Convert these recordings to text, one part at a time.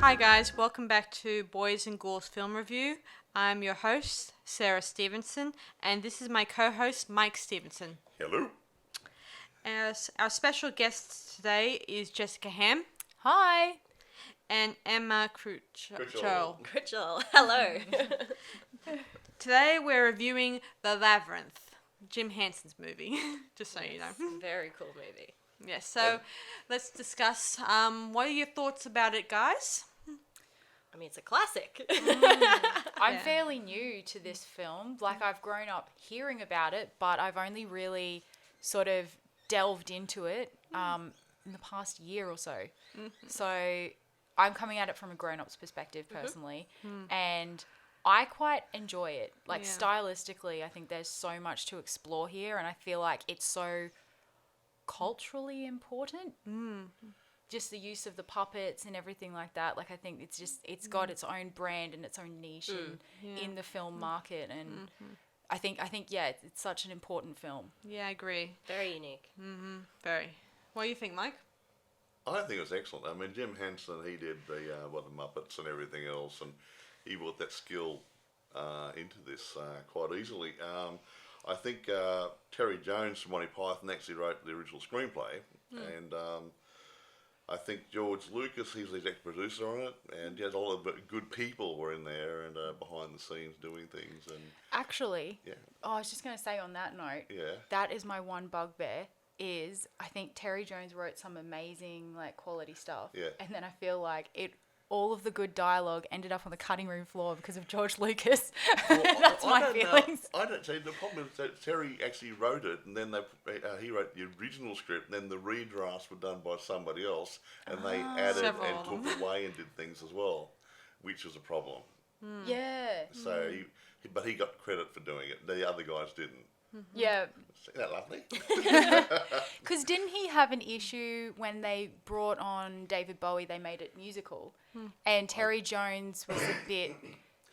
Hi guys, welcome back to Boys and Ghouls Film Review. I'm your host, Sarah Stephenson, and this is my co-host, Mike Stephenson. Hello. Our special guest today is Jessica Ham Hi. and Emma Critchell. Critchell. Hello. Today we're reviewing The Labyrinth, Jim Henson's movie, just so you know. Very cool movie. Yes, so let's discuss, what are your thoughts about it, guys? I mean, it's a classic. I'm fairly new to this film. Like, I've grown up hearing about it, but I've only really sort of delved into it in the past year or so. Mm-hmm. So I'm coming at it from a grown-up's perspective personally, and I quite enjoy it. Like, stylistically, I think there's so much to explore here, and I feel like it's so culturally important. Just the use of the puppets and everything like that. Like, I think it's got its own brand and its own niche in the film market, and I think it's such an important film. Yeah, I agree. Very unique. Very. What do you think, Mike? I think it was excellent. I mean, Jim Henson, he did the Muppets and everything else, and he brought that skill into this quite easily. I think Terry Jones from Monty Python actually wrote the original screenplay, and I think George Lucas, he's the executive producer on it, and a lot of good people were in there and behind the scenes doing things. And actually, I was just going to say on that note, that is my one bugbear. Is I think Terry Jones wrote some amazing quality stuff, and then I feel like all of the good dialogue ended up on the cutting room floor because of George Lucas. Well, That's my feelings. I don't see the problem is that Terry actually wrote it, and then he wrote the original script, and then the redrafts were done by somebody else, and they added and took away and did things as well, which was a problem. Yeah. So, but he got credit for doing it. The other guys didn't. Yeah. Isn't that lovely? Because didn't he have an issue when they brought on David Bowie, they made it musical, and Terry Jones was a bit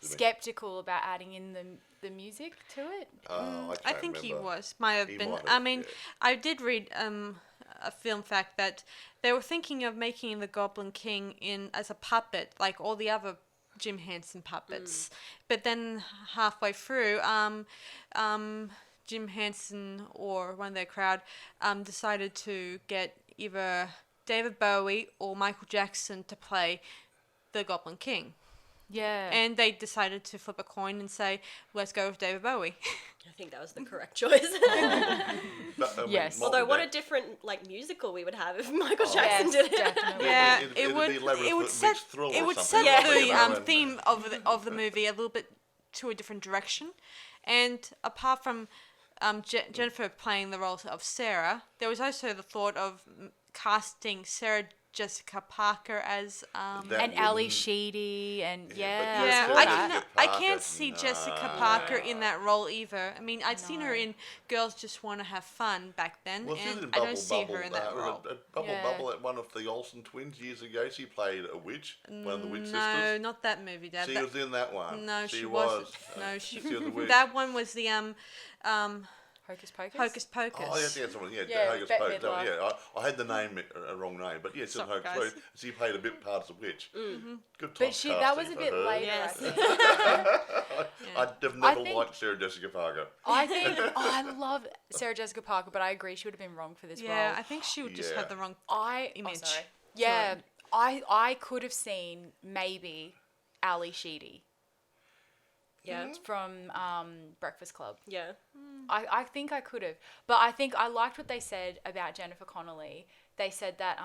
skeptical about adding in the music to it? I think he might have been. I mean, I did read a film fact that they were thinking of making the Goblin King as a puppet, like all the other Jim Henson puppets. But then halfway through, Jim Henson or one of their crowd decided to get either David Bowie or Michael Jackson to play the Goblin King. Yeah. And they decided to flip a coin and say, let's go with David Bowie. I think that was the correct choice. Yes. Although, what a different musical we would have if Michael Jackson did it. Definitely. Yeah, it would set the theme of the movie a little bit to a different direction. And apart from Jennifer playing the role of Sarah, there was also the thought of casting Sarah Jessica Parker as and Ali Sheedy and I can't see Jessica Parker in that role either. I mean, I'd seen her in Girls Just Want to Have Fun back then, and I don't see her in that role. Bubble, at one of the Olsen twins years ago, she played a witch, one of the witch sisters. No, not that movie, Dad. She was in that one. No, she was. No, she. Was the witch. That one was the Hocus Pocus? Hocus Pocus. Oh, yeah, someone, Hocus Bette Pocus. Midler. Yeah, I had the name, a wrong name, but yes, Sorry, Hocus Pocus. She played a bit part as a witch. Good time. But that was a bit later, I think. I've never liked Sarah Jessica Parker. I think I love Sarah Jessica Parker, but I agree she would have been wrong for this role. Yeah, I think she would just have the wrong image. Oh, sorry. Yeah, I could have seen maybe Ali Sheedy. Yeah. From Breakfast Club. Yeah. I think I could have. But I think I liked what they said about Jennifer Connelly. They said that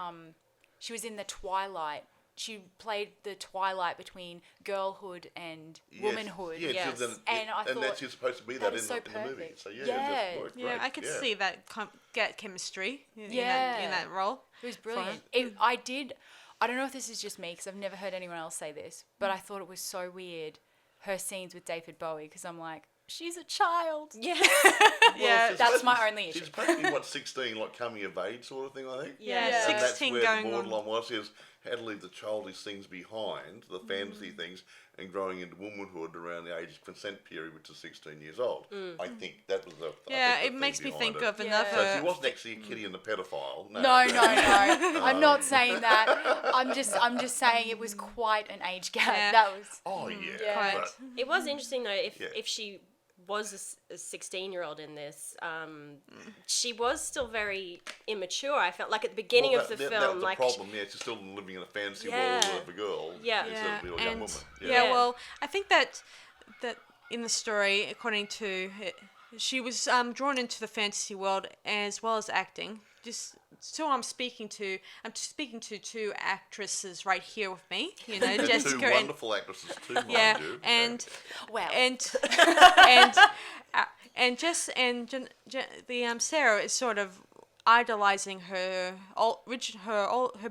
she was in the twilight. She played the twilight between girlhood and womanhood. Yes. And that she's supposed to be that in the movie. So yeah, I could see that get chemistry in that role. It was brilliant. I don't know if this is just me because I've never heard anyone else say this, but I thought it was so weird, her scenes with David Bowie, because I'm like, she's a child. Yeah. Yeah, that's my only issue. She's supposed to be, 16, like coming of age sort of thing, I think. Yeah, And 16 that's where going the on. borderline was. had to leave the childish things behind, the fantasy things, and growing into womanhood around the age of consent period, which is 16 years old. I think that was the it makes me think of So another. she wasn't actually a kitty and a pedophile. No. I'm not saying that. I'm just saying it was quite an age gap. Yeah. That was. Oh yeah. Yeah. But, It was interesting though if Yeah. if she was a 16-year-old in this, she was still very immature. I felt like at the beginning of the that film, was like the problem. Yeah, she's still living in a fantasy Yeah. world of a girl. Yeah. Instead of being a young woman. Yeah, well, I think that in the story, according to it, she was drawn into the fantasy world as well as acting. So I'm speaking to two actresses right here with me. You know, And Jessica two wonderful actresses too, mind yeah, you. and Well. the Sarah is sort of idolizing her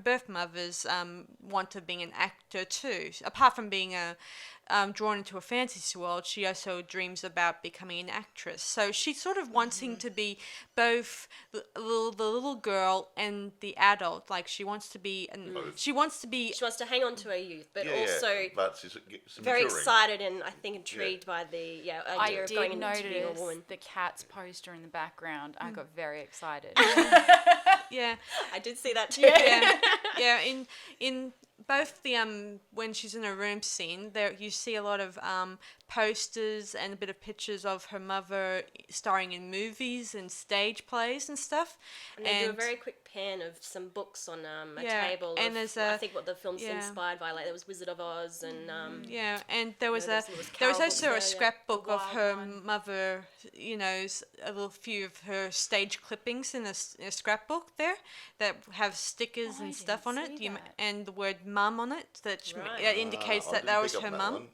birth mother's want of being an actor too. Apart from being drawn into a fantasy world, she also dreams about becoming an actress. So she's sort of wanting to be both the little girl and the adult. Like she wants to be, she wants to hang on to her youth, but Yeah, also but she's very maturing. excited and I think intrigued by the idea I of going did into being a notice woman. the Cats poster in the background. I got very excited. yeah. I did see that too. Yeah, in both the when she's in her room scene, there you see a lot of posters and a bit of pictures of her mother starring in movies and stage plays and stuff. And they do a very quick pan of some books on a Yeah, table. and of, there's I think what the film's yeah. inspired by. Like there was Wizard of Oz and Yeah, and there was there was there was Carol books also there, a yeah. scrapbook The of wild her one. mother. You know, a little few of her stage clippings in a scrapbook there that have stickers I and stuff on didn't it. see that. And the word "mum" on it that Right. that indicates I that didn't that was pick her up that mum. one.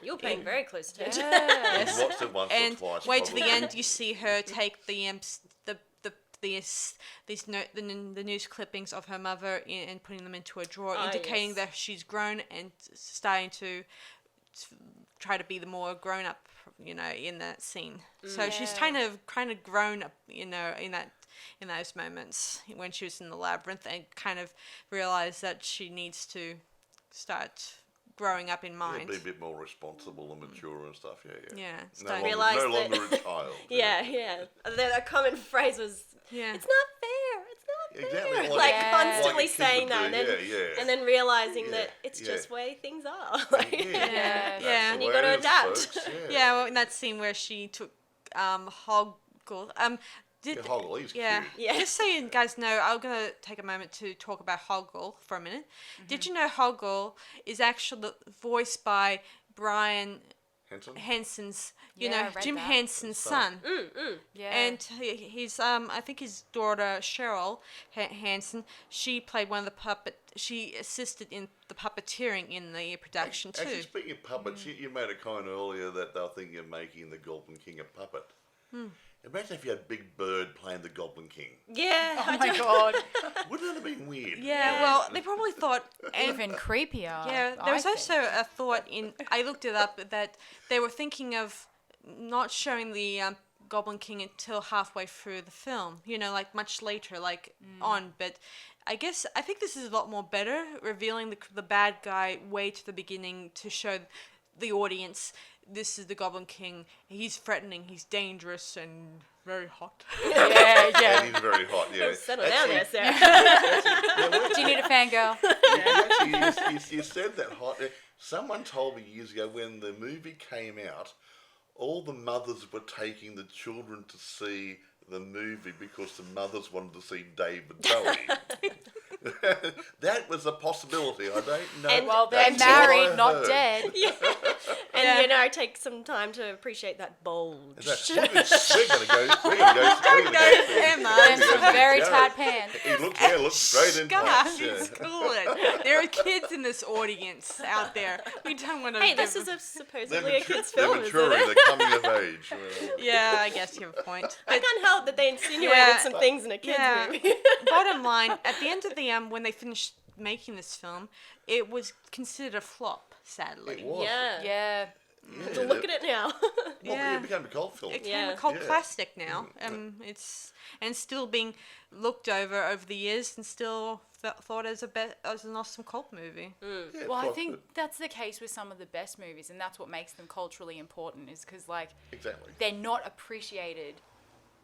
you're paying very close attention. Yes. I've watched it once And or twice. way to the probably. end, you see her take the news clippings of her mother and putting them into a drawer, Ah, indicating yes. that she's grown and starting to try to be the more grown up, you know, in that scene. So she's Yeah. kind of grown up, you know, in those moments when she was in the labyrinth and kind of realized that she needs to start growing up in Yeah, mind. be a bit more responsible and mature and stuff. Yeah, No start- longer, Realise no that- longer a child. yeah. A common phrase was, Yeah. "It's not fair. It's not Exactly. fair." Like, Like Yeah. constantly like a kid saying would that, and do, then yeah. and then realizing Yeah, that it's yeah. just the way things are. Like, Yeah. Yeah. That's Yeah. the And you way gotta it is, adapt. folks, Yeah, well, in that scene where she took Hoggle. Yeah, Hoggle, he's Yeah. cute. Yeah. Just so you guys know, I'm gonna take a moment to talk about Hoggle for a minute. Did you know Hoggle is actually voiced by Brian Henson? Henson's, Yeah, I read Jim that. Henson's son. Yeah. And he's I think his daughter Cheryl Hanson, she played one of the she assisted in the puppeteering in the production too. Actually, speaking of puppets, you made a comment earlier that they were thinking of making the Goblin King a puppet. Imagine if you had Big Bird playing the Goblin King. Yeah. oh my god. Wouldn't that have been weird? Yeah, well, they probably thought Even creepier. Yeah, there was also a thought I looked it up, that they were thinking of not showing the Goblin King until halfway through the film, you know, like much later, like on, but I think this is a lot more better, revealing the bad guy way to the beginning to show the audience this is the Goblin King. He's threatening, he's dangerous and very hot. Yeah, yeah. And he's very hot, yeah. Settle down there, Sarah. Do you need a fangirl? You said that hot. Someone told me years ago when the movie came out, all the mothers were taking the children to see the movie because the mothers wanted to see David Bowie. That was a possibility. I don't know. And- Well, they're That's what I married, not heard. dead. And I take some time to appreciate that bulge. We're gonna go. see Emma. And some very tight pants. He looks straight in Gosh, pants. Yeah. school it. There are kids in this audience out there. We don't want to. Hey, this is They're, supposedly a kid's they're film, isn't maturing. it? They're coming of age. Yeah, I guess you have a point. I can't help that they insinuated Yeah. some things in a kid's Yeah. movie. Bottom line, at the end of the when they finished making this film, it was considered a flop. Sadly, It was. Yeah. Yeah. So look at it now. Well, it became a cult film. it became Yeah. a cult Yeah. classic now. It's still being looked over the years, and still thought as as an awesome cult movie. Yeah, Well, I quite think good. that's the case with some of the best movies, and that's what makes them culturally important. Is because like Exactly. they're not appreciated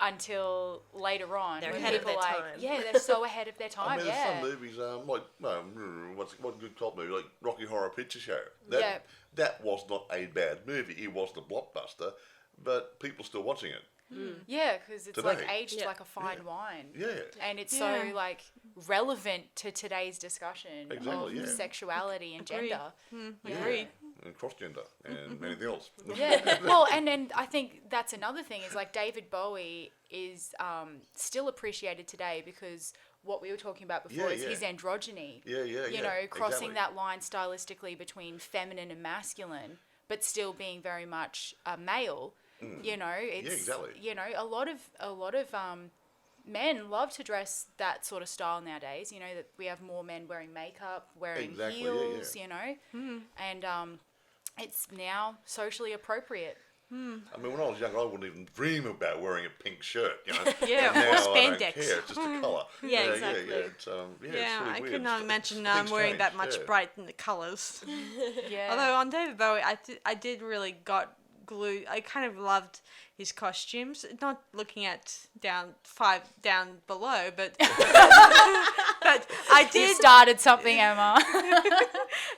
until later on. They're when ahead of people their like, time. yeah, they're so ahead of their time. I mean, there's yeah. some movies, what good cult movie, like Rocky Horror Picture Show. That, Yeah. that was not a bad movie. It wasn't a blockbuster, but people still watching it. Yeah, because it's like Today. aged Yeah. like a fine wine. Yeah. And it's Yeah. so like relevant to today's discussion Exactly, of yeah. sexuality and Agreed. gender. Agreed. And cross-gender and anything else. Yeah. Well, and then I think that's another thing is like David Bowie is still appreciated today because what we were talking about before Yeah, is yeah. his androgyny. Yeah, You know, crossing exactly. that line stylistically between feminine and masculine, but still being very much a male. You know, it's exactly. you know a lot of men love to dress that sort of style nowadays. You know that we have more men wearing makeup, wearing Exactly, yeah, heels. yeah. You know, and it's now socially appropriate. I mean, when I was young, I wouldn't even dream about wearing a pink shirt, you know. Yeah, And now or I don't spandex. care. It's just a colour. Yeah, exactly. Yeah, it's, it's Yeah, really I weird. could not imagine Things wearing change, that much yeah. bright in the colours. Yeah. Although on David Bowie, I did really got glued. I kind of loved his costumes. Not looking at down below, but but I you did. started something, Emma.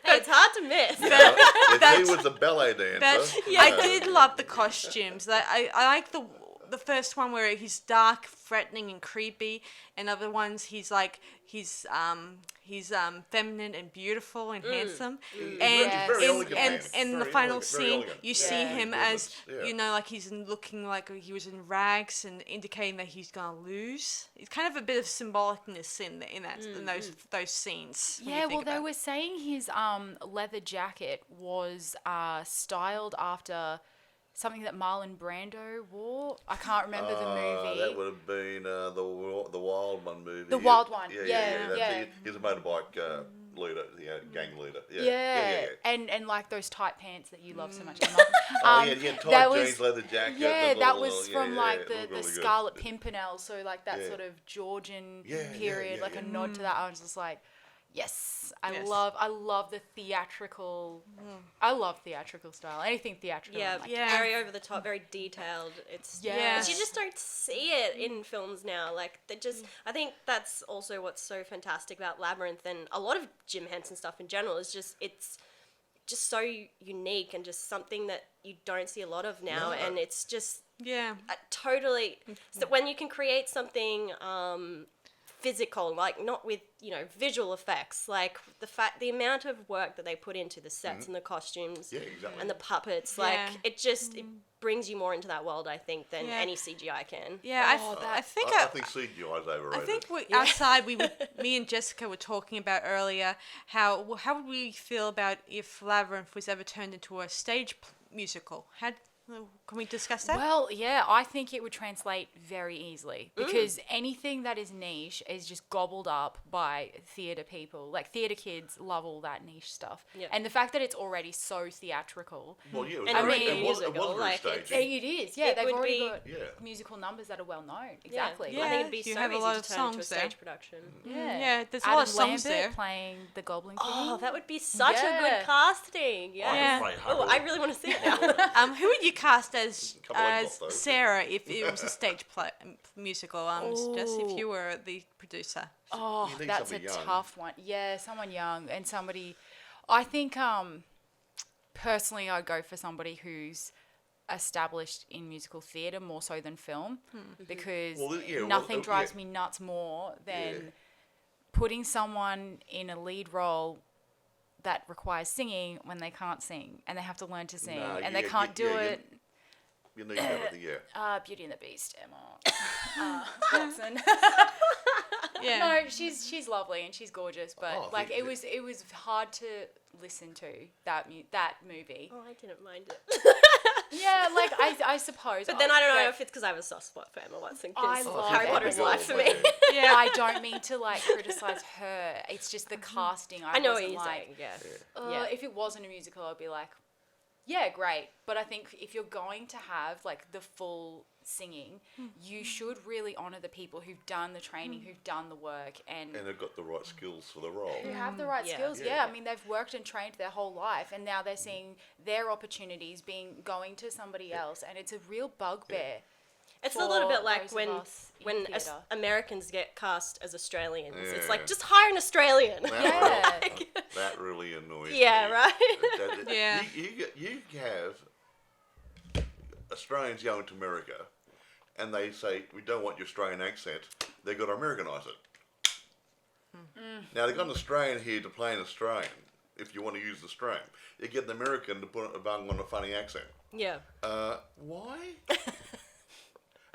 Hey, it's hard to miss. If he was a ballet dancer, But I did love the costumes. I like the first one where he's dark, threatening, and creepy, and other ones he's feminine and beautiful and handsome. And Yes. Very elegant man. in the Very final elegant, very scene, elegant. you see Yeah. him Very as good, yeah. you know, like he's looking like he was in rags and indicating that he's gonna lose. It's kind of a bit of symbolicness in those scenes. when you Yeah, think well, they about it. were saying his leather jacket was styled after something that Marlon Brando wore. I can't remember the movie. That would have been the Wild One movie. The Wild One, Yeah, yeah, that's yeah. it. He's a motorbike leader, gang leader. Yeah, Yeah. And like those tight pants that you love so much, Emma. Oh, yeah, tight that jeans, leather jacket. Yeah, and that blah, was blah, from yeah, like it the looked really good. Scarlet Pimpernel, so like that Yeah. sort of Georgian Yeah, yeah, period, yeah, like yeah. a nod to that. I was just like, yes, Yes. I love the theatrical. I love theatrical style. Anything theatrical. Yeah, I'm like, Yeah. very over the top, very detailed. It's Yeah. 'cause you just don't see it in films now. Like they just, I think that's also what's so fantastic about Labyrinth and a lot of Jim Henson stuff in general is just it's just so unique and just something that you don't see a lot of now, No. and it's just Yeah. totally. So when you can create something physical, like not with visual effects, like the amount of work that they put into the sets and the costumes Yeah, exactly. and the puppets, Yeah. like it just it brings you more into that world, I think, than Yeah. any CGI can. Yeah, I think I think CGI is overrated. I think outside me and Jessica were talking about earlier how would we feel about if Labyrinth was ever turned into a stage musical? Can we discuss that? Well, yeah, I think it would translate very easily because anything that is niche is just gobbled up by theatre people. Like theatre kids love all that niche stuff, Yeah. and the fact that it's already so theatrical. Well, yeah, it was And very- I mean, it was musical, very like, stagey. It is, yeah. It They've would already be- got Yeah. musical numbers that are well known. Yeah. Exactly. Yeah. I think it'd be you so have a easy lot to of turn into a songs there. stage production. Yeah, there's a Adam lot of songs Lambert there. playing the Goblin King. Oh, that would be such a Yeah. good casting. Yeah. Yeah. Right, Oh, I really want to see it now. Who would you cast as Couple of off, though. Sarah if it was a stage play musical? Jess, if you were the producer. Oh, You need that's a somebody young. tough one. Yeah, someone young and somebody. I think personally, I'd go for somebody who's established in musical theatre more so than film, because Well, yeah, well, nothing yeah. drives me nuts more than Yeah. putting someone in a lead role that requires singing when they can't sing and they have to learn to sing Nah, and they yeah, can't do yeah, it. You need that, yeah. Beauty and the Beast, Emma Watson. Yeah. No, she's lovely and she's gorgeous, but Oh, I like think- it was hard to listen to that movie. Oh, I didn't mind it. Yeah, like I suppose. But then I don't know if it's because I have a soft spot for Emma Watson, I because love Harry Emma Potter's life for me. Watson. Yeah, I don't mean to like criticize her. It's just the casting. I know what wasn't you're like, saying, yeah. If it wasn't a musical, I'd be like, Yeah, great. But I think if you're going to have like the full singing, you should really honour the people who've done the training, who've done the work, and And have got the right skills for the role. who have the right Yeah. skills. Yeah. Yeah, I mean they've worked and trained their whole life, and now they're seeing their opportunities going to somebody else, and it's a real bugbear. It's a little bit for like those of when us in theatre. Americans get cast as Australians. It's Yeah. like, just hire an Australian. That, Yeah. that really annoys Yeah, me. right? Yeah. You have Australians going to America, and they say, we don't want your Australian accent. They've got to Americanise it. Now, they've got an Australian here to play an Australian, if you want to use the Australian. You get an American to put a bung on a funny accent. Yeah. Why?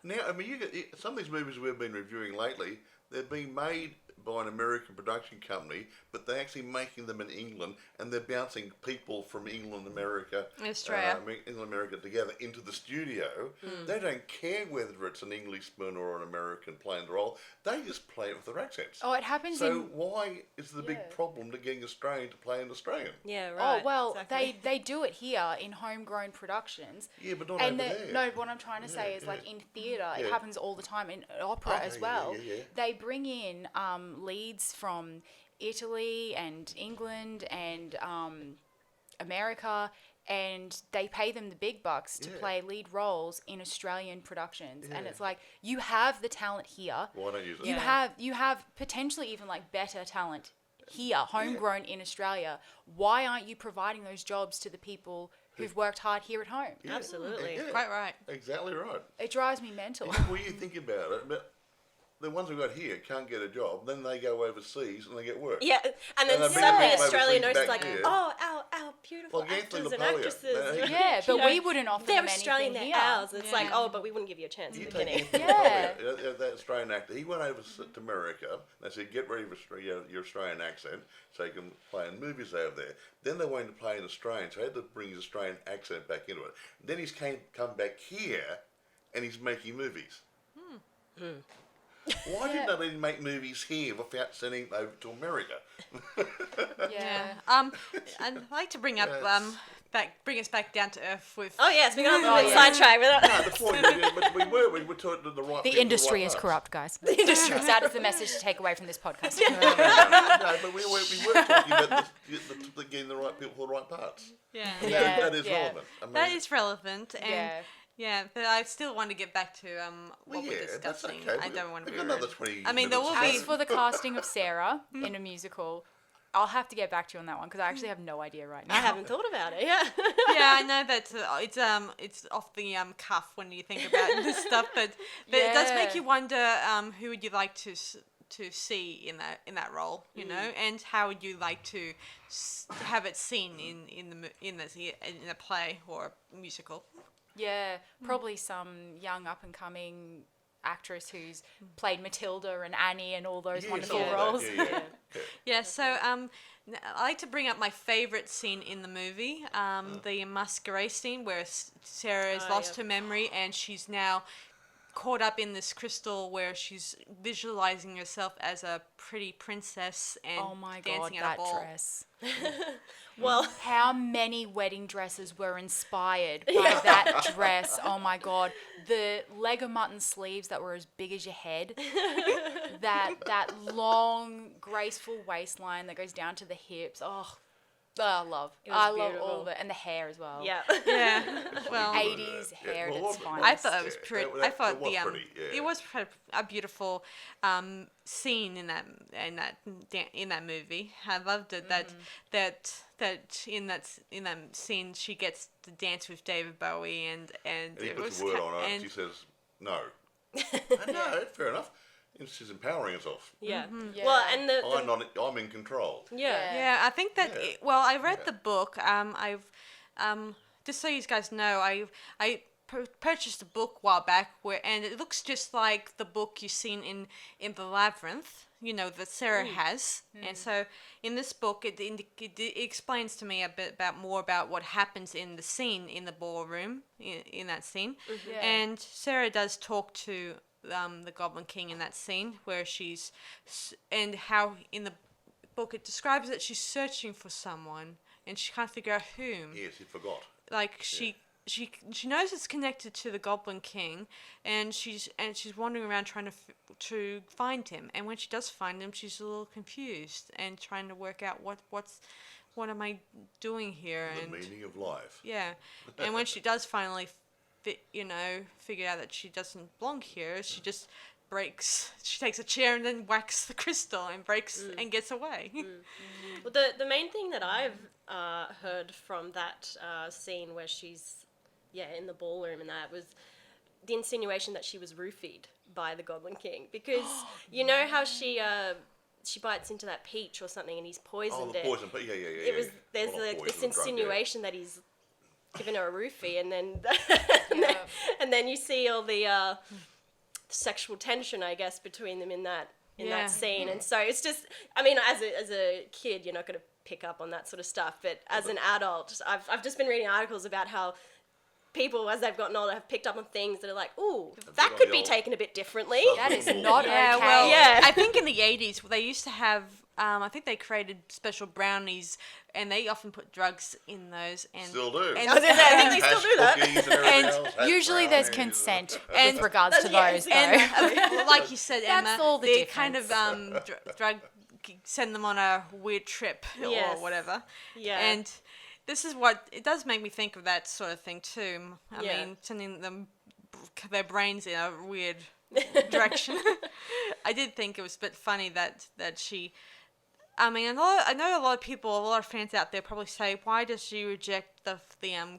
Now, I mean, some of these movies we've been reviewing lately, they've been made by an American production company, but they're actually making them in England, and they're bouncing people from England, America, Australia. England, America together into the studio. They don't care whether it's an Englishman or an American playing the role. They just play it with their accents. Oh, it happens So in. why is the big Yeah. problem to getting Australian to play an Australian? Yeah, right. Oh well, exactly. they do it here in homegrown productions. Yeah, but not And over there. no, what I'm trying to say is like yeah. in theatre, Yeah. it happens all the time in opera Oh, as yeah, well. yeah. They bring in leads from Italy and England and America, and they pay them the big bucks to Yeah. play lead roles in Australian productions. And Yeah. it's like, you have the talent here. Why don't you use it? You have potentially even like better talent here, homegrown in Australia. Why aren't you providing those jobs to the people who've worked hard here at home? Yeah. Absolutely. Yeah. Quite right. Exactly right. It drives me mental. Well, you think about it, but the ones we've got here can't get a job, then they go overseas and they get work. Yeah, and then And I bring suddenly them Australia overseas notices back like, here. oh, our beautiful Like Anthony actors and LaPaglia. actresses. Yeah, but you know, we wouldn't offer they're them Australian, anything they're here. ours. It's like, Yeah. oh, but we wouldn't give you a chance You at the take beginning. Anthony Yeah. LaPaglia, that Australian actor, he went over to America. They said, get ready for your Australian accent so you can play in movies over there. Then they wanted to play in Australian, so he had to bring his Australian accent back into it. Then he's come back here and he's making movies. Why didn't they let him make movies here without sending them over to America? Yeah. I'd like to bring up Yes. bring us back down to earth with. Oh yes, we're going to Oh, be yeah. sidetracked. No, the point is, but we were talking to the right The people, industry right is parts. corrupt, guys. The industry. That is the message to take away from this podcast. No, but we were talking about getting the right people for the right parts. Yeah. Yeah, That is yeah. relevant. I mean, That is relevant, and Yeah. yeah, but I still want to get back to what well, we're yeah, that's discussing. okay. I don't want to We've be got another rude. 20 I mean, there minutes will to be- As for the casting of Sarah in a musical, I'll have to get back to you on that one because I actually have no idea right now. I haven't thought about it. Yeah. Yeah, I know that it's off the cuff when you think about this stuff, but it does make Yeah. you wonder who would you like to see in that role, you know, and how would you like to have it seen in a play or a musical. Yeah, probably some young up and coming actress who's played Matilda and Annie and all those Yeah, wonderful something like that. roles. Yeah. Yeah, so I like to bring up my favourite scene in the movie, the masquerade scene where Sarah has Oh, lost yeah. her memory and she's now caught up in this crystal where she's visualizing herself as a pretty princess and Oh my god, dancing at that a ball. dress. Well, How many wedding dresses were inspired by that dress? Oh my god. The leg of mutton sleeves that were as big as your head. that long, graceful waistline that goes down to the hips. Oh, I love. It was I love all beautiful. of it. And the hair as well. yeah. Yeah, well, 80s hair well, at its what- finest. I thought it was Yeah, pretty. that- I thought it was the pretty, yeah. it was a beautiful scene in that movie. I loved it that in that scene she gets to dance with David Bowie and And he it puts was a word ca- on it and and she says, no. I know, fair enough. And she's empowering herself. Yeah. Yeah. Well, and I'm in control. yeah. yeah, I think that. Yeah. Well, I read Yeah. the book. I've just so you guys know, I purchased a book a while back and it looks just like the book you've seen in the Labyrinth. You know that Sarah has, and so in this book it explains to me a bit more about what happens in the scene in the ballroom in that scene, Yeah. and Sarah does talk to the Goblin King in that scene where and how in the book it describes that she's searching for someone and she can't figure out whom. Yes, he forgot. she knows it's connected to the Goblin King, and she's wandering around trying to find him. And when she does find him, she's a little confused and trying to work out what am I doing here? The meaning of life. Yeah, and when she does finally, figure out that she doesn't belong here, she just breaks. She takes a chair and then whacks the crystal and breaks and gets away. Well, the main thing that I've heard from that scene where she's in the ballroom and that was the insinuation that she was roofied by the Goblin King, because you know how she bites into that peach or something and he's poisoned it. Oh, the poison, but yeah. It was there's this insinuation that he's given her a roofie, and then and then you see all the sexual tension, I guess, between them in that scene. And so it's just, I mean, as a kid, you're not going to pick up on that sort of stuff, but as an adult, I've just been reading articles about how people, as they've gotten older, have picked up on things that are like, ooh, that could be taken a bit differently. That is not okay. Well, Yeah. I think in the 80s, they used to have, I think they created special brownies, and they often put drugs in those. And Still do. And, I think they still do that. And usually there's consent with regards to those, though. and like you said, Emma, That's all the they difference. kind of drug send them on a weird trip Yes. or whatever. Yeah. And this is what it does make me think of, that sort of thing too. I Yeah. mean, sending them their brains in a weird direction. I did think it was a bit funny that she. I mean, I know a lot of fans out there probably say, why does she reject the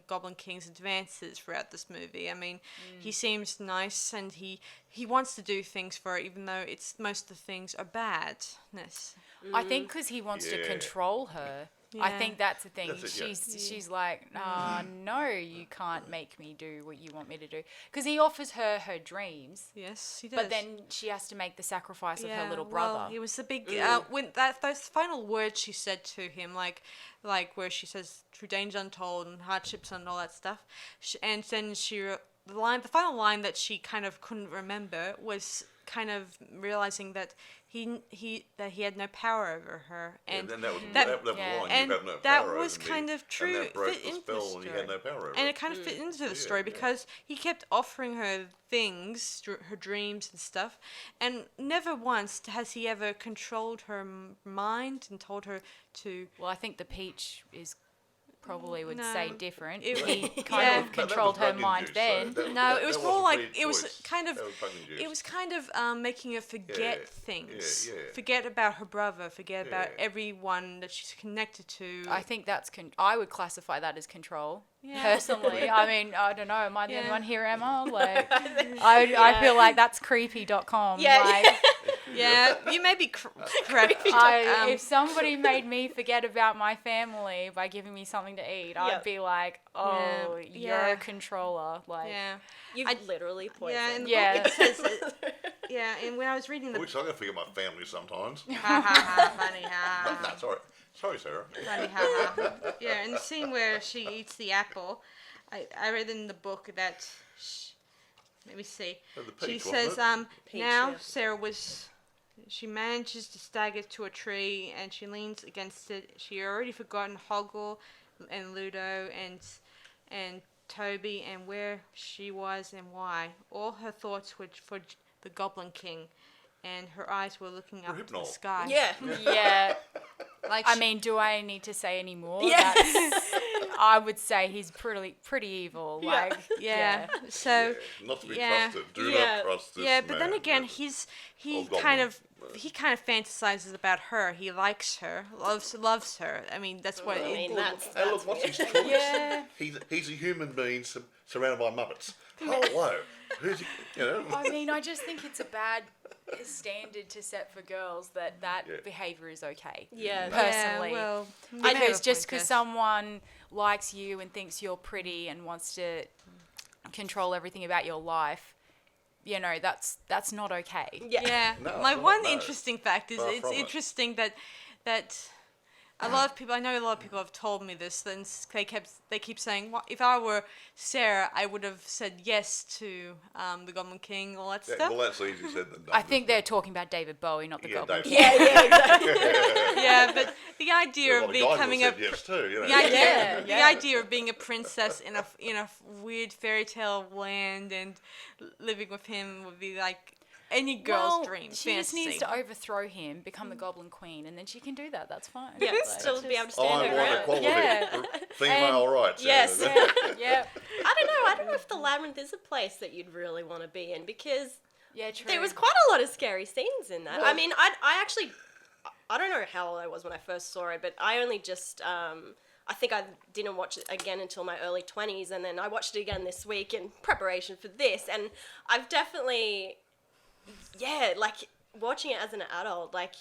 Goblin King's advances throughout this movie? I mean, he seems nice and he wants to do things for her, even though most of the things are badness. I think because he wants to control her. I think that's the thing. That's it, She's like, no, you can't make me do what you want me to do. Because he offers her dreams, Yes, he does. but then she has to make the sacrifice of her little brother. Well, it was the big when those final words she said to him, like where she says "through danger untold" and hardships and all that stuff, and then the final line that she kind of couldn't remember was kind of realizing that he had no power over her, and then that was that- the line. and you have no that power was over me, kind of true. And that broke fit the into spell, the and you story. had no power over And it. it kind of fit into the story because he kept offering her things, her dreams and stuff, and never once has he ever controlled her mind and told her to. Well, I think the peach is probably would No, say different. it- He yeah. kind of That controlled was her drug mind induced, then. so that- No, that it was wasn't more like free it was choice. kind of. That was drug induced. It was kind of making her forget Yeah, things. yeah. Forget about her brother. Forget about Yeah. everyone that she's connected to. I think that's I would classify that as control. Yeah. Personally, I mean, I don't know. Am I the only Yeah. one here, Emma? Like, I feel like that's creepy.com. Yeah. Like, Yeah, you may be correct. if somebody made me forget about my family by giving me something to eat, I'd Yep. be like, oh, Yeah. you're Yeah. a controller. Like, Yeah. You've literally poisoned. Yeah, in the Yeah. book it says it. Yeah, and when I was reading the I wish I could forget my family sometimes. ha ha ha, funny ha. No, sorry, Sarah. Funny ha ha. Yeah, in the scene where she eats the apple, I read in the book that let me see. Oh, the She peach, wasn't says it? Peach, now yeah. she manages to stagger to a tree and she leans against it. She had already forgotten Hoggle and Ludo and Toby and where she was and why. All her thoughts were for the Goblin King, and her eyes were looking up to the Hypnol. sky. Yeah. yeah. Like I mean, do I need to say any more? Yeah. I would say he's pretty evil. Yeah. Like, yeah. So Not to be yeah. trusted. Do Yeah. not trust this yeah, but then man. again, he Goblin. kind of fantasizes about her. He likes her, loves her. I mean, that's what. I mean, that's Hey, look, what's his choice? Yeah. He's a human being surrounded by Muppets. Hello. Who's he? You know? I mean, I just think it's a bad standard to set for girls that Yeah. behavior is okay. Yeah. Personally. Yeah, well, Because just because someone likes you and thinks you're pretty and wants to control everything about your life, you know, that's not okay. Yeah. Yeah. No, My it's not, one no. interesting fact is Far it's from it. interesting that a lot of people, I know a lot of people have told me this, and they keep saying, well, if I were Sarah, I would have said yes to the Goblin King, all that stuff. Well, that's easy said than done. I think they're talking about David Bowie, not the Goblin David. King. Yeah, exactly. Yeah, but the idea A lot of of guys becoming have a said yes too. You know. the idea of being a princess in a weird fairy tale land and living with him would be like any girl's dream. She just fantasy. needs to overthrow him, become the Goblin Queen, and then she can do that. That's fine. Yeah, Like, still be able to I stand her want ground. equality, Yeah. female rights. Yes. Yeah. I don't know if the Labyrinth is a place that you'd really want to be in, because Yeah, true. there was quite a lot of scary scenes in that. I mean, I actually, I don't know how old I was when I first saw it, but I only just, I think I didn't watch it again until my early 20s, and then I watched it again this week in preparation for this, and I've definitely, like, watching it as an adult, like,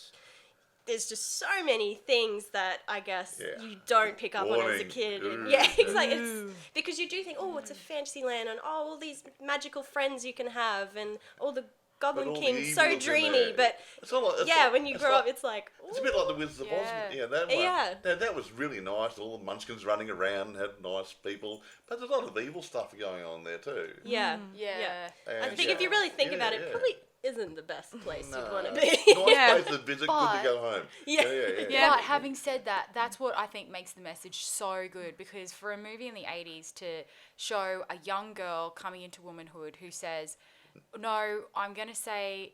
there's just so many things that I guess you don't pick up on as a Warning. kid. And, Ooh. it's like, it's, because you do think, oh, it's a fantasy land, and oh, all these magical friends you can have, and all the Goblin all the King's so evil in dreamy, there. but It's all like, when you grow up, it's like, it's a bit like the Wizards of Oz. Yeah. Yeah, that one. Yeah. That was really nice. All the munchkins running around, had nice people, but there's a lot of evil stuff going on there too. yeah. Yeah. I And, think if you really think about it, yeah. probably isn't the best place No. you'd want to be. Nice Yeah. place to visit, But- good to go home. Yeah. Yeah. But having said that, that's what I think makes the message so good, because for a movie in the 80s to show a young girl coming into womanhood who says, no, I'm going to say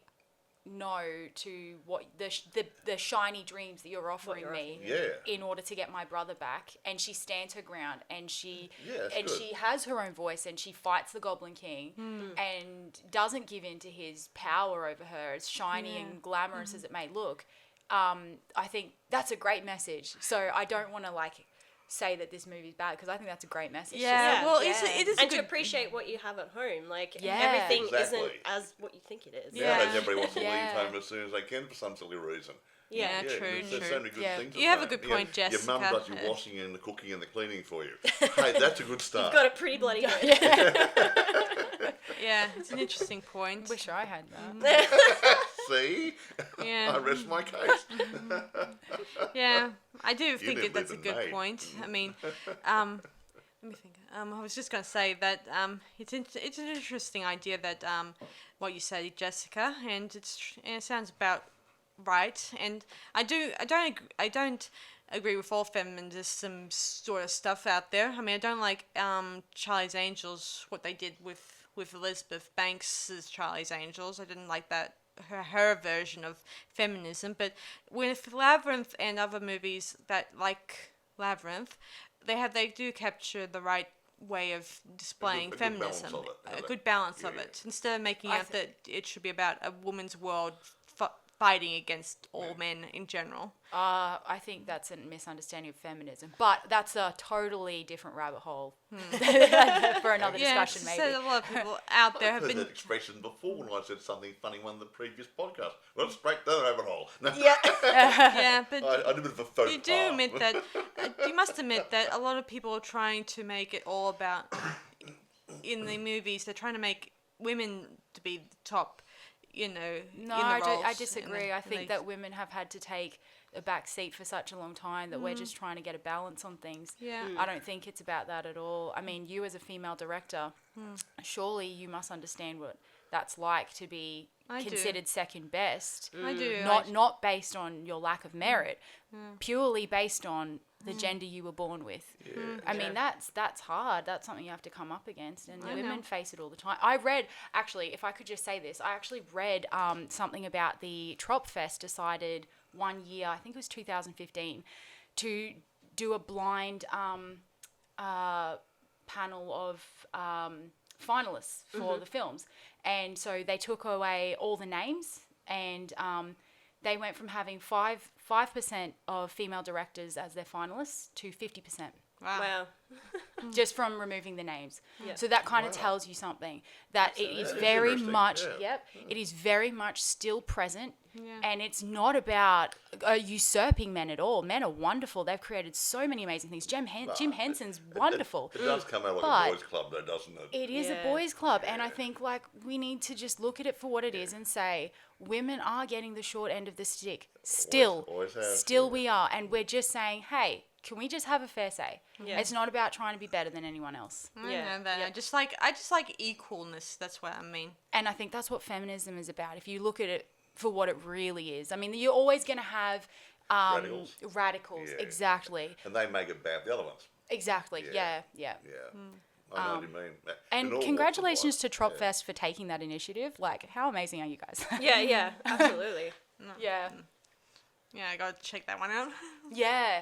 no to what the shiny dreams that you're offering me Yeah. in order to get my brother back, and she stands her ground, and she that's good. she has her own voice, and she fights the Goblin King and doesn't give in to his power over her, as shiny and glamorous as it may look. I think that's a great message. So I don't want to say that this movie's bad, because I think that's a great message. Yeah, Yeah. well, Yeah. it is a And to good. appreciate what you have at home. Like, Yeah. everything Exactly. isn't as what you think it is. Yeah. Nowadays, everybody wants to leave Yeah. home as soon as they can for some silly reason. Yeah, true, there's so true. many good Yeah. things. You at have a home. good You know, point, Your mum Jessica. does your washing and the cooking and the cleaning for you. Hey, that's a good start. You've got it pretty bloody good. Yeah, it's an interesting point. Wish I had that. See? Yeah. I rest my case. Yeah, I do think didn't that's a live in good Maine. point. I mean, let me think. I was just going to say that it's an interesting idea that what you said, Jessica, and it sounds about right. And I don't agree with all feminism sort of stuff out there. I mean, I don't like Charlie's Angels, what they did with Elizabeth Banks's Charlie's Angels. I didn't like that. Her version of feminism, but with Labyrinth and other movies that like Labyrinth, they do capture the right way of displaying a good balance feminism, of it, a yeah. good balance of Yeah. it, instead of making I out that it should be about a woman's world fighting against all men in general. I think that's a misunderstanding of feminism, but that's a totally different rabbit hole for another discussion, so maybe. a lot of people out there I've have heard been. that expression before when I said something funny in one of the previous podcasts. Well, let's break that rabbit hole. No, Yeah. Yeah, but I did a bit of a faux you do pas. admit that. You must admit that a lot of people are trying to make it all about. In the movies, they're trying to make women to be the top. No, in the I roles disagree. and I think that women have had to take a back seat for such a long time that we're just trying to get a balance on things. Yeah. I don't think it's about that at all. I mean, you as a female director, surely you must understand what that's like to be I do. considered second best. I do. Not based on your lack of merit, purely based on the gender you were born with. I mean, that's hard. That's something you have to come up against, and women face it all the time. I read, actually, if I could just say this, I actually read something about the Tropfest decided one year, I think it was 2015, to do a blind panel of finalists for the films. And so they took away all the names, and they went from having 5% of female directors as their finalists to 50%. Wow. Wow. just from removing the names. Yeah. So that kind of tells you something, that it is very interesting, much, yeah. it is very much still present. Yeah. And it's not about usurping men at all. Men are wonderful. They've created so many amazing things. Jim Henson's wonderful. It does come out like But a boys' club, though, doesn't it? It is a boys' club, and I think like we need to just look at it for what it is and say women are getting the short end of the stick. Still, always have, still yeah. we are, and we're just saying, hey, can we just have a fair say? Yeah. It's not about trying to be better than anyone else. Yeah, I just like equalness. That's what I mean. And I think that's what feminism is about. If you look at it for what it really is, I mean, you're always going to have radicals, Yeah. exactly. And they make it bad the other ones. Exactly. Yeah. Yeah. Yeah. I know what you mean. In And all walks of congratulations to life. Tropfest for taking that initiative. Like, how amazing are you guys? Yeah, absolutely. Yeah. Yeah, I gotta check that one out. Yeah.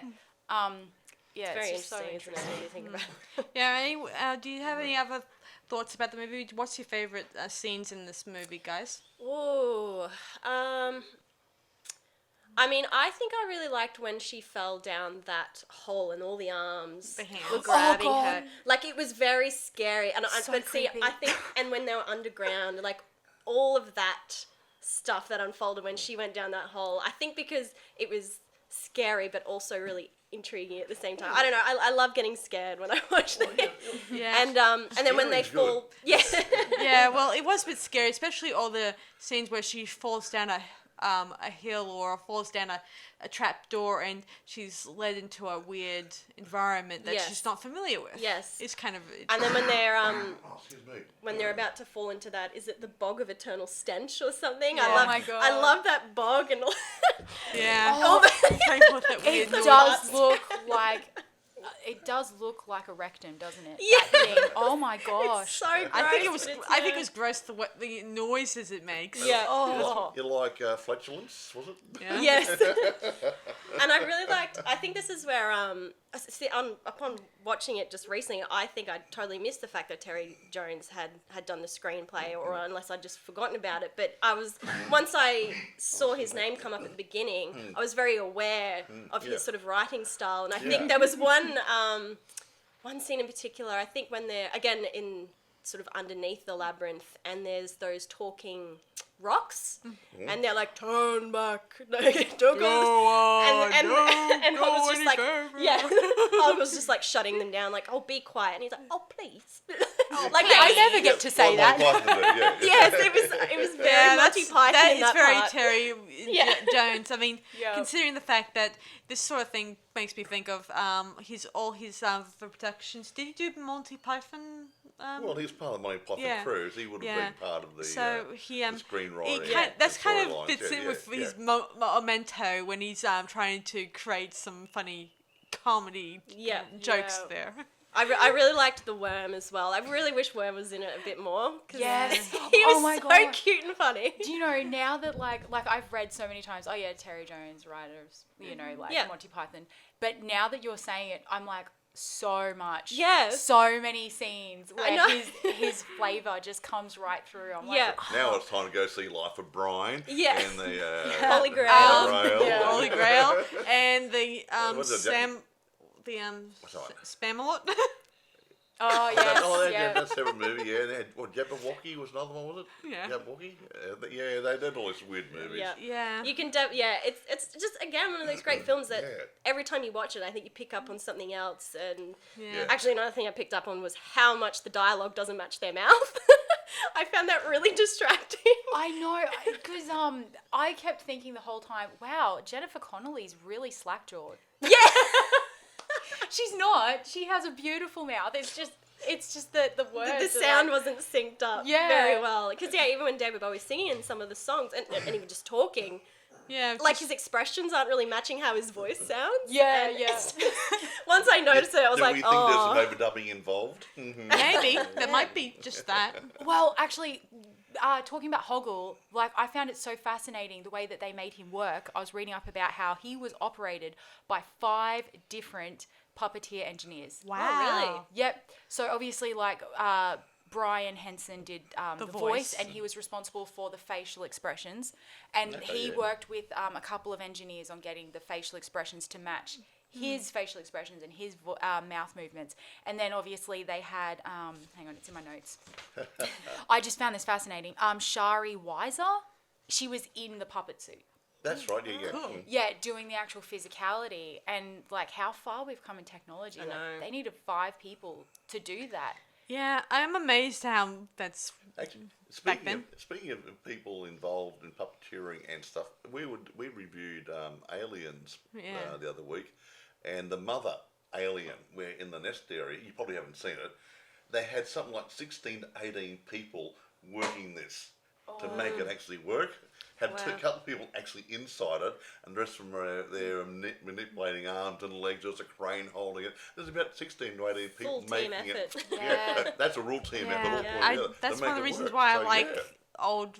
Yeah. Very just interesting, isn't it, when you think about it? Yeah. Do you have any other thoughts about the movie? What's your favorite scenes in this movie, guys? Ooh, I mean, I think I really liked when she fell down that hole and all the arms The hands. were grabbing God. her. Like, it was very scary. And So but see, creepy. I think, and when they were underground, like, all of that stuff that unfolded when she went down that hole, I think because it was scary, but also really intriguing at the same time. I don't know. I love getting scared when I watch it. Yeah. And then when they Scary is fall, yeah. Yeah, well, it was a bit scary, especially all the scenes where she falls down a hill or falls down a trap door and she's led into a weird environment that Yes. she's not familiar with. Yes. It's kind of... And then when they're Oh, excuse me. when they're about to fall into that, is it the bog of eternal stench or something? Yeah. I love, Oh my God. I love that bog and all. yeah. all the- Thankful that It weird noise. does look like it does look like a rectum, doesn't it? Yeah. That thing. Oh my It's gosh. so gross. I think it was. but it's, I think it was gross the noises it makes. Yeah. Oh. You like flatulence, was it? Yeah. Yes. And I really liked. I think this is where upon watching it just recently, I think I totally missed the fact that Terry Jones had done the screenplay, or unless I'd just forgotten about it. But once I saw his name come up at the beginning, I was very aware of his sort of writing style, and I think there was one scene in particular. I think when they're again in sort of underneath the labyrinth, and there's those talking rocks, and they're like, "Turn back, don't go." And I was just like, yeah, I was just like shutting them down, like, "Oh, be quiet," and he's like, "Oh, please." Like, I never get to say that. Yes, it was very Monty Python that in is that very part. Terry Yeah. Jones. I mean, Yeah. considering the fact that this sort of thing makes me think of all his the productions. Did he do Monty Python? Well, he's part of the Monty Python Yeah. cruise. He would have Yeah. been part of the, So he the screenwriting. that's the kind of storylines. fits Yeah, in yeah, with his yeah. memento when he's trying to create some funny comedy Yeah. jokes Yeah. there. I really liked the worm as well. I really wish Worm was in it a bit more. 'Cause Yes. he was Oh my so God. cute and funny. Do you know now that like I've read so many times, oh yeah, Terry Jones writers, you know, like Yeah. Monty Python. But now that you're saying it, I'm like so much. Yes. So many scenes I where know. his flavour just comes right through. I'm Yeah. like, Now it's time to go see Life of Brian. Yeah. And the Holy Grail. Grail. Yeah. Holy Grail and the Was it Spamalot. oh yes, yeah. That's a movie. Yeah, they had Jabberwocky was another one, was it? Yeah. Jabberwocky. Yeah, they did all these weird movies. Yeah. Yeah. You can, it's just again one of those great films that Yeah. every time you watch it, I think you pick up on something else. And Yeah. actually, another thing I picked up on was how much the dialogue doesn't match their mouth. I found that really distracting. I know, because I kept thinking the whole time, wow, Jennifer Connelly's really slack-jawed. Yeah. She's not. She has a beautiful mouth. It's just the words. The are sound like, wasn't synced up Yeah. very well. Because even when David Bowie's singing in some of the songs and even just talking, Yeah. like his expressions aren't really matching how his voice sounds. Yeah, And yeah. it's just- once I noticed it, I was Do like, we think oh. there's some overdubbing involved? Maybe there might be just that. Well, actually, talking about Hoggle, like I found it so fascinating the way that they made him work. I was reading up about how he was operated by 5 different puppeteer engineers. Oh, really? Yep. So obviously, like Brian Henson did the voice, and he was responsible for the facial expressions, and he yeah. worked with a couple of engineers on getting the facial expressions to match his facial expressions and his mouth movements. And then obviously they had, hang on, it's in my notes. I just found this fascinating. Shari Weiser, she was in the puppet suit. That's right. Yeah, yeah. Cool. Yeah, doing the actual physicality and like how far we've come in technology. I Like, know. they needed 5 people to do that. Yeah, I'm amazed how that's Actually, Back then. speaking of people involved in puppeteering and stuff, we reviewed Aliens Yeah. the other week, and the mother alien, where in the nest area, you probably haven't seen it. They had something like 16 to 18 people working this to make it actually work. Had a Wow. couple of people actually inside it, and the rest of them are there manipulating arms and legs. There's a crane holding it. There's about 16 to 18 people Full team making effort. it. Yeah. That's a real team effort. All Yeah. put I, together to that's make one of the it reasons work. why I So, like yeah. old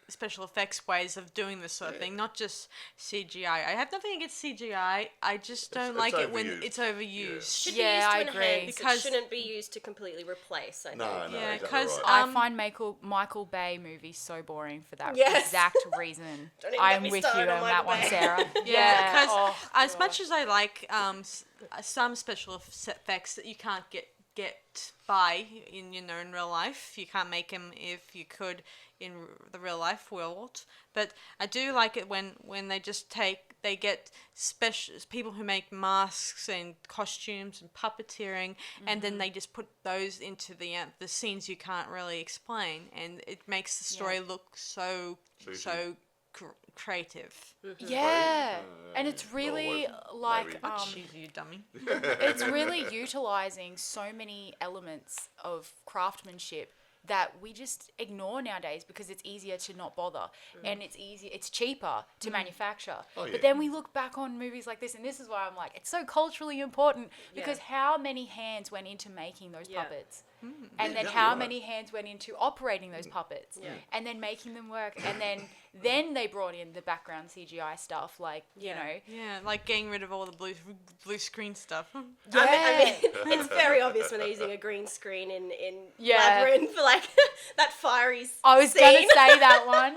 special effects ways of doing this sort of thing, not just CGI. I have nothing against CGI. I just don't It's like it when overused. it's overused. Should Yeah, be used to I agree. enhance. Because- it shouldn't be used to completely replace. I think. No, Yeah, exactly 'cause, right. Um, I find Michael Bay movies so boring for that Yes. exact reason. Don't even get I'm me with you started on on that Michael one, Bay. Sarah. Yeah, because Oh, as God. much as I like some special effects that you can't get by in in real life, you can't make them if you could in the real life world. But I do like it when they just they get special people who make masks and costumes and puppeteering, and then they just put those into the scenes you can't really explain, and it makes the story look so CG. creative. Yeah, Right? and it's Not really always. like Maybe. Jeez, you dummy. it's really utilizing so many elements of craftsmanship that we just ignore nowadays because it's easier to not bother and it's cheaper to manufacture. Oh, yeah. But then we look back on movies like this, and this is why I'm like, it's so culturally important because how many hands went into making those Yeah. puppets? And then Yeah, how you're many hands went into operating those puppets Yeah. and then making them work, and then they brought in the background CGI stuff, like you know. Yeah, like getting rid of all the blue screen stuff. I mean, it's very obvious when they're using a green screen in Yeah. Labyrinth for like that fiery I was scene. gonna say that one.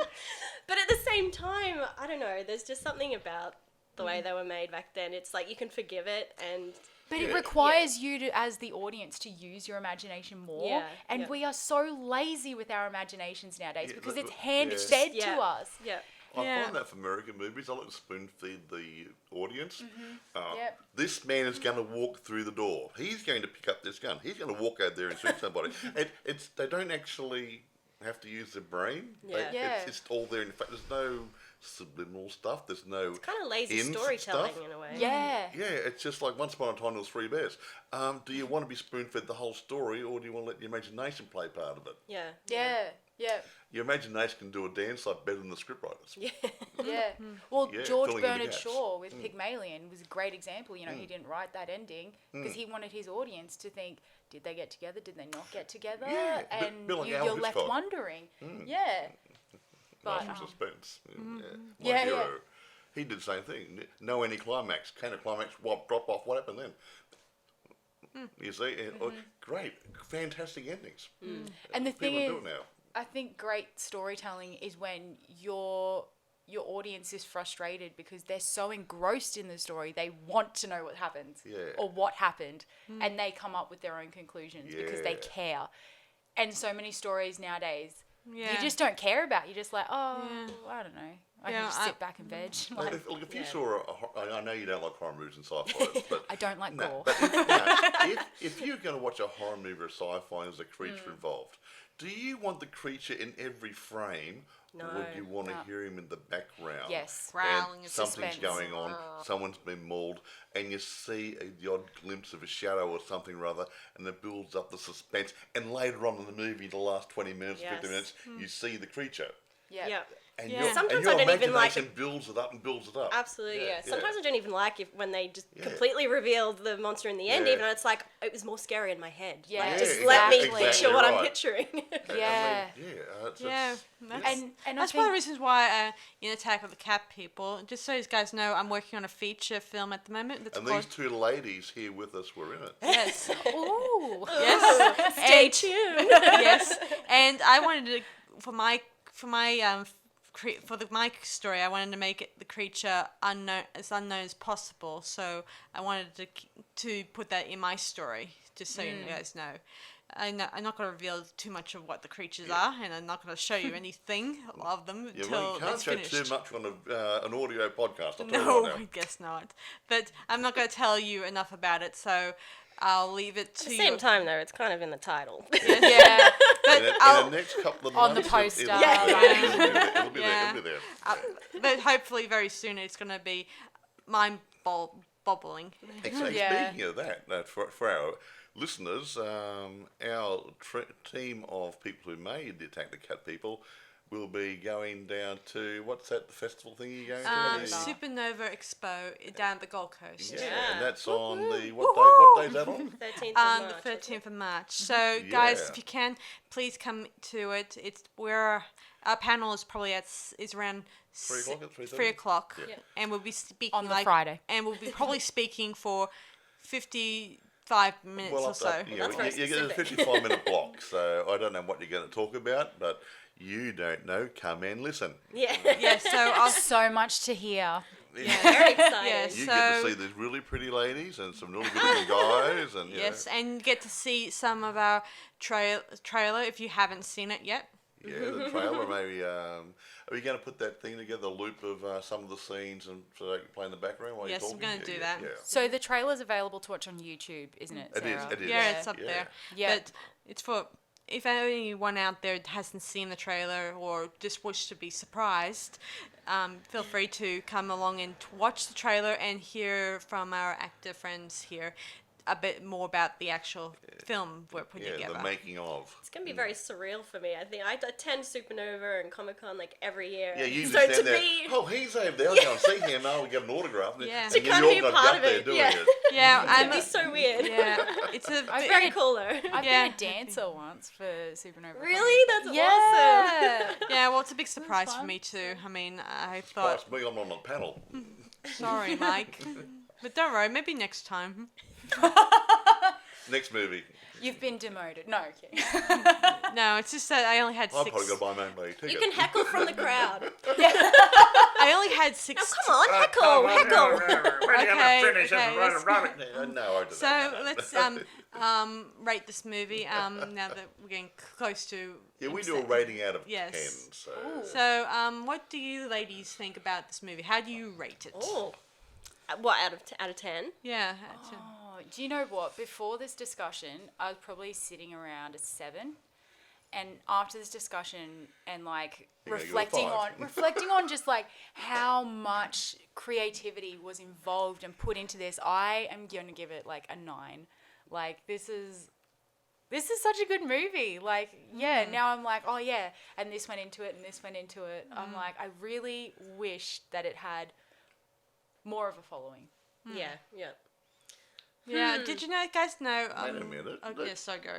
But at the same time, I don't know. There's just something about the way they were made back then. It's like you can forgive it, and But it Yeah. requires you to, as the audience, to use your imagination more. Yeah, And yeah. we are so lazy with our imaginations nowadays Yeah, because but- it's hand yeah. fed Yeah. to us. yeah, I Yeah. find that for American movies, I like to spoon feed the audience. Yep. This man is going to walk through the door. He's going to pick up this gun. He's going to walk out there and shoot somebody. They don't actually have to use their brain. Yeah. Yeah. It's all there. In fact, there's no subliminal stuff. There's no kind of lazy hints and storytelling stuff. in a way. Yeah. Yeah, it's just like Once Upon a Time there was 3 bears. Do you want to be spoon-fed the whole story, or do you want to let your imagination play part of it? Yeah, Yeah. Yeah. Your imagination can do a dance like better than the scriptwriters. yeah. Yeah. Well, Yeah, George filling in the Bernard gaps. Shaw with Pygmalion was a great example. You know, he didn't write that ending because he wanted his audience to think, did they get together? Did they not get together? Yeah, and bit like you're Alfred left Hitchcock. wondering. Yeah. But, Nice and suspense. Yeah. My Yeah, hero. yeah. He did the same thing. No anticlimax. Came a climax, drop off. What happened then? You see, great, fantastic endings. And the thing People is, do it now. I think great storytelling is when your audience is frustrated because they're so engrossed in the story they want to know what happened Yeah. or what happened, and they come up with their own conclusions because they Yeah. care. And so many stories nowadays Yeah. you just don't care about. You're just like, oh, Yeah. I don't know. I Yeah, can just I- sit back and veg. Now, Like, if you saw I know you don't like horror movies and sci-fi, but I don't like no, gore. but if you're going to watch a horror movie or sci-fi and there's a creature involved, do you want the creature in every frame, or would No. you want to No. hear him in the background? Yes. Growling And and something's suspense. going on, someone's been mauled, and you see the odd glimpse of a shadow or something or other, and it builds up the suspense. And later on in the movie, the last 20 minutes, 50 Yes. minutes, you see the creature. Yeah. Yeah. And Yeah. your, Sometimes and your I don't even like imagination builds it up and builds it up. Absolutely, yeah. Yeah, Sometimes yeah. I don't even like when they just Yeah. completely revealed the monster in the end, Yeah. even though it's like, it was more scary in my head. Yeah, Like, Yeah, just let me exactly. picture what I'm Right. picturing. Yeah. It's, Yeah, that's, And I that's think, one of the reasons why in Attack of the Cat People, just so you guys know, I'm working on a feature film at the moment. That's and called, these two ladies here with us were in it. yes, ooh. yes, Stay tuned. yes, and I wanted to for my my story, I wanted to make the creature unknown as possible. So I wanted to put that in my story, just so you guys know. I'm not going to reveal too much of what the creatures are, and I'm not going to show you anything of them Yeah, until well, you can't it's show finished. too much on an audio podcast. I'll tell you No, right I now. guess not. But I'm not going to tell you enough about it, so I'll leave it to At the you. same time, though, it's kind of in the title. Yeah. But In the next couple of On months, the poster. it'll be there. It'll be there. But hopefully very soon it's going to be mind-boggling. Exactly. Yeah. Speaking of that, for our listeners, our team of people who made the Attack the Cat people will be going down to, what's that, the festival thing you're going to? Supernova Expo down at the Gold Coast. Yeah, Yeah. and that's on the, what day is that on? 13th of March. The 13th of March. So, guys, Yeah. if you can, please come to it. Our panel is probably is around 3 o'clock at 3:30? 3 o'clock, Yeah. and we'll be speaking On the Friday. and we'll be probably speaking for 55 minutes Well, or so. That's very you get a specific. 55-minute block, so I don't know what you're going to talk about, but you don't know. Come and listen. Yeah. Yeah, so I'll So much to hear. Very excited. Yes. You So- get to see these really pretty ladies and some really good-looking guys, and you yes, know, and get to see some of our trailer if you haven't seen it yet. yeah, the trailer maybe. Are you going to put that thing together, a loop of some of the scenes, and so they can play in the background while Yes, you're I'm talking? gonna do that. Yeah. So the trailer's available to watch on YouTube, isn't it, It is, Sarah? it is. Yeah, it's up Yeah. there. Yeah. But it's for if anyone out there hasn't seen the trailer or just wish to be surprised, feel free to come along and watch the trailer and hear from our actor friends here a bit more about the actual film we're putting Yeah, together. the making of. It's going to be very surreal for me. I think I attend Supernova and Comic-Con like every year. Yeah, you so just to stand there. be... Oh, he's over there. I'll go and see him. Oh, we get an autograph. Yeah. And To you kinda all be a got part up of there it, doing yeah. it. Yeah, It'd be so weird. yeah, it's a I've bit- Very been cool though. I've Yeah. been a dancer once for Supernova. Really? That's awesome. Yeah. yeah. Well, it's a big surprise for fun. me too. I mean, I thought, Plus, me, I'm on the panel. sorry, Mike, but don't worry, maybe next time. Next movie. You've been demoted. No, okay. No, it's just that I only had I've 6. probably got to buy my own movie ticket. You can heckle from the crowd. I only had 6. Come on, heckle, heckle. Okay. No, I don't So know. let's rate this movie. Now that we're getting close to. Yeah, we do a rating out of Yes. 10. So So what do you ladies think about this movie? How do you rate it? Oh. What, out of 10? Yeah. Oh, do you know what? Before this discussion, I was probably sitting around a 7. And after this discussion and like You're gonna give it a reflecting on just like how much creativity was involved and put into this, I am going to give it like a 9. Like this is such a good movie. Like, yeah, now I'm like, oh yeah, and this went into it and this went into it. I'm like, I really wish that it had more of a following. Yeah, yeah. Yeah. Did you guys know? Wait a minute. Oh, yes, so go.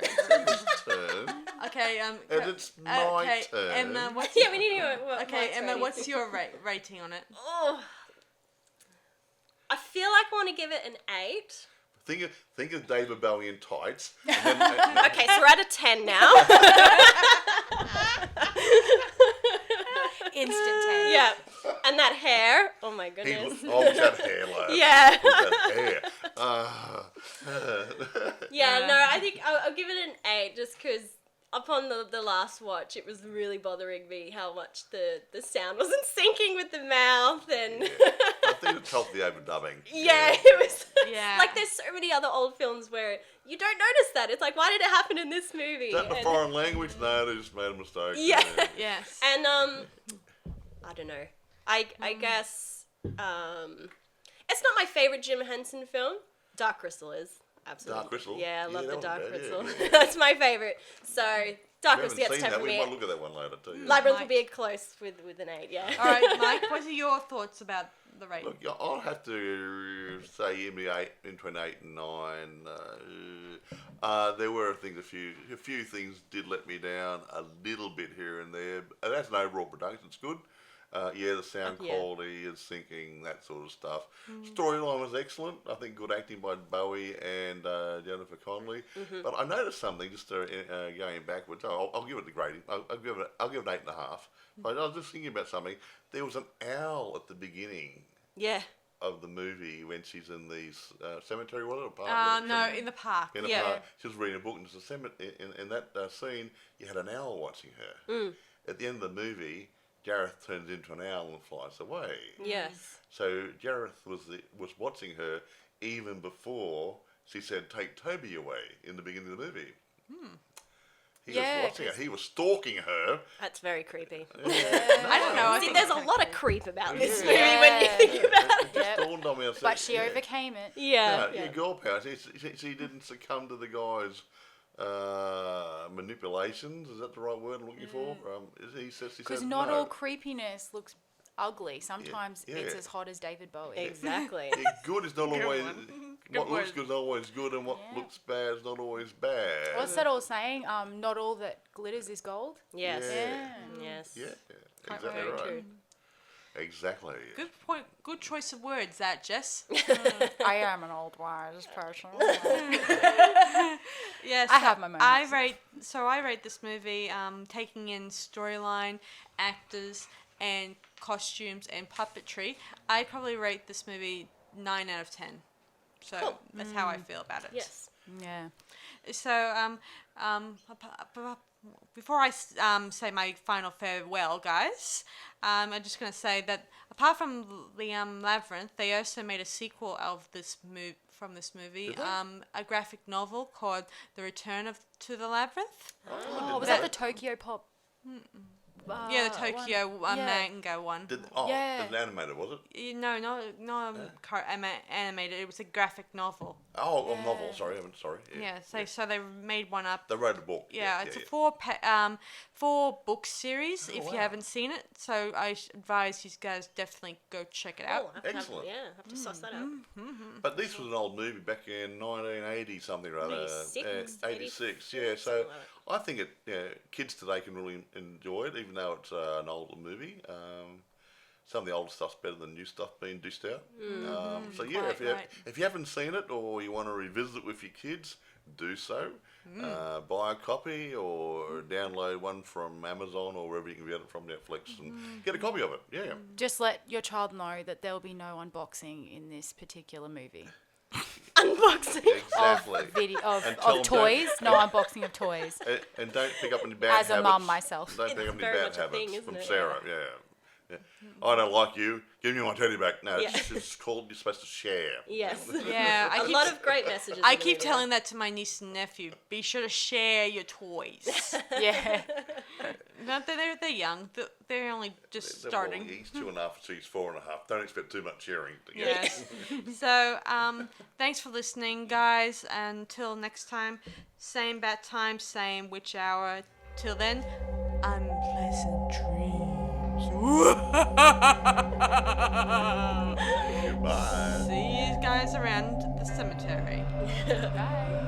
turn. Okay. And it's my okay, turn. Emma. What's Yeah, we need to know what okay, Mike's Emma. rating. What's your rating on it? Oh. I feel like I want to give it an 8. Think of David Bowie in tights. And then, Okay, so we're at a 10 now. Instant 10. Yeah. And that hair. Oh my he goodness. always had hair, lad. Yeah. Always had hair. Yeah, no, I think I'll give it an 8 just because upon the last watch, it was really bothering me how much the sound wasn't syncing with the mouth and I think it's helped the overdubbing. yeah, it was Yeah. like there's so many other old films where you don't notice that. It's like, why did it happen in this movie? Is that in a And- foreign language? No, they just made a mistake. Yeah. Yes. And I don't know. I guess it's not my favorite Jim Henson film. Dark Crystal is. Absolutely. Dark Crystal? Yeah, I love Yeah, the that Dark one's bad, Crystal. yeah. That's my favorite. So Dark We Crystal haven't gets seen 10 that. from We me. might look at that one later too. Labyrinth Mike. will be close with an 8, yeah. All right, Mike. What are your thoughts about the rating? Look, I'll have to say in between 8 and 9. There were things, a few things did let me down a little bit here and there. But as an overall production, it's good. The sound quality is sinking, that sort of stuff. Storyline was excellent. I think good acting by Bowie and Jennifer Connelly. But I noticed something just going backwards. I'll give it the grading. I'll give it an 8.5. But I was just thinking about something. There was an owl at the beginning. Yeah. Of the movie when she's in the cemetery, was it? No, in the park. In the park. She was reading a book, and there's a cemetery. In that scene, you had an owl watching her. At the end of the movie, Gareth turns into an owl and flies away. Yes. So Gareth was watching her even before she said, "Take Toby away," in the beginning of the movie. He was watching her. He was stalking her. That's very creepy. I don't know. See, there's a lot of creep about this movie when you think about it. It dawned on me. But she overcame it. Yeah, girl power. She didn't succumb to the guy's manipulations. Is that the right word I'm looking for? Because not all creepiness looks ugly. Sometimes it's as hot as David Bowie. Exactly. Good is not always... What looks good is not always good, and what looks bad is not always bad. What's that all saying? Not all that glitters is gold? Yes. Yeah, exactly right. True. Exactly. Good point. Good choice of words, that Jess. I am an old wise person. Yes, I have my moments. I rate this movie, taking in storyline, actors, and costumes and puppetry. I'd probably rate this movie 9 out of 10. So that's how I feel about it. Yes. Yeah. So before I say my final farewell, guys, I'm just going to say that apart from the Labyrinth, they also made a sequel of this movie, a graphic novel called The Return to the Labyrinth. Oh, was that the Tokyo Pop? The Tokyo manga one. It was animated, was it? No, not animated. It was a graphic novel. Oh, novel. Sorry, So they made one up. They wrote a book. It's a 4 book series. If you haven't seen it, so I advise you guys definitely go check it out. Excellent. Have to suss that out. But this was an old movie back in 1980 something or other. 86. Yeah. So I think kids today can really enjoy it, even though it's an older movie. Some of the old stuff's better than new stuff being dished out. If you haven't seen it or you want to revisit it with your kids, do so. Buy a copy or download one from Amazon or wherever you can get it from, Netflix, and get a copy of it. Yeah. Just let your child know that there will be no unboxing in this particular movie. Unboxing Exactly. Of toys. No unboxing of toys. And don't pick up any bad habits. As a mum myself. Don't pick up any very bad much a habits thing, from isn't it? Sarah. Yeah. I don't like you. Give me my teddy back. No, it's called you're supposed to share. Yes. Yeah, A lot of great messages. I keep telling that to my niece and nephew. Be sure to share your toys. Yeah. No, they're young. They're only just starting. Well, he's 2.5, she's 4.5. Don't expect too much sharing. Yes. So, thanks for listening, guys. Until next time, same bat time, same witch hour. Till then, unpleasant dreams. Goodbye. See you guys around the cemetery. Bye.